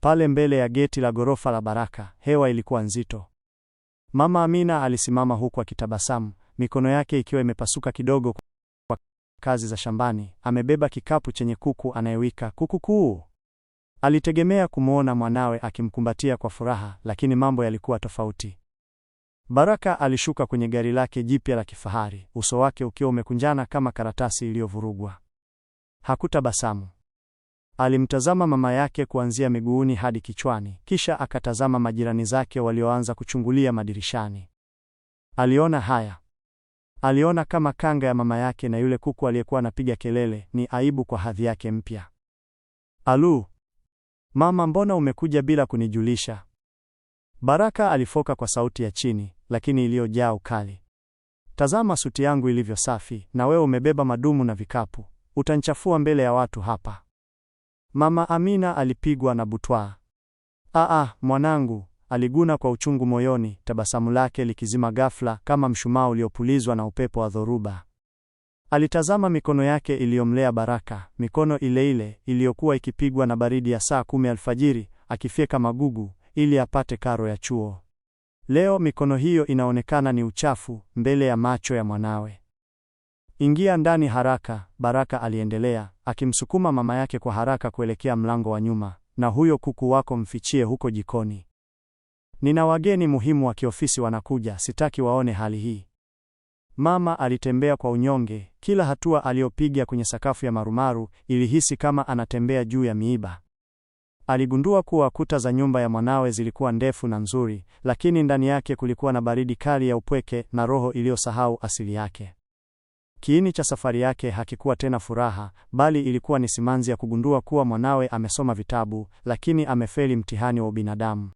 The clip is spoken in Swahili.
Pale mbele ya geti la ghorofa la Baraka, hewa ilikuwa nzito. Mama Amina alisimama huku akitabasamu, mikono yake ikiwa imepasuka kidogo kwa kazi za shambani. Amebeba kikapu chenye kuku anayewika kuku. Alitegemea kumwona mwanawe akimkumbatia kwa furaha, lakini mambo yalikuwa tofauti. Baraka alishuka kwenye gari lake jipya la kifahari, uso wake ukiwa umekunjana kama karatasi iliyovurugwa. Hakutabasamu. Alimtazama mama yake kuanzia miguuni hadi kichwani, kisha akatazama majirani zake walioanza kuchungulia madirishani. Aliona haya. Aliona kama kanga ya mama yake na yule kuku aliyekuwa anapiga kelele ni aibu kwa hadhi yake mpya. Alu, mama, mbona umekuja bila kunijulisha? Baraka alifoka kwa sauti ya chini, lakini iliyojaa ukali. Tazama suti yangu ilivyo safi, na wewe umebeba madumu na vikapu. Utanichafua mbele ya watu hapa. Mama Amina alipigwa na butwaa. Mwanangu, aliguna kwa uchungu moyoni, tabasamu lake likizima ghafla kama mshumaa uliopulizwa na upepo wa dhoruba. Alitazama mikono yake iliyomlea Baraka, mikono ile ile iliyokuwa ikipigwa na baridi ya saa 10 alfajiri, akifyeka magugu ili apate karo ya chuo. Leo mikono hiyo inaonekana ni uchafu mbele ya macho ya mwanawe. Ingia ndani haraka, Baraka aliendelea, akimsukuma mama yake kwa haraka kuelekea mlango wa nyuma, na huyo kuku wako mfichie huko jikoni. Nina wageni muhimu wa kiofisi wanakuja, sitaki waone hali hii. Mama alitembea kwa unyonge, kila hatua aliyopiga kwenye sakafu ya marumaru ilihisi kama anatembea juu ya miiba. Aligundua kuwa kuta za nyumba ya mwanawe zilikuwa ndefu na nzuri, lakini ndani yake kulikuwa na baridi kali ya upweke na roho iliyosahau asili yake. Kiini cha safari yake hakikuwa tena furaha, bali ilikuwa ni simanzi ya kugundua kuwa mwanawe amesoma vitabu, lakini amefeli mtihani wa ubinadamu.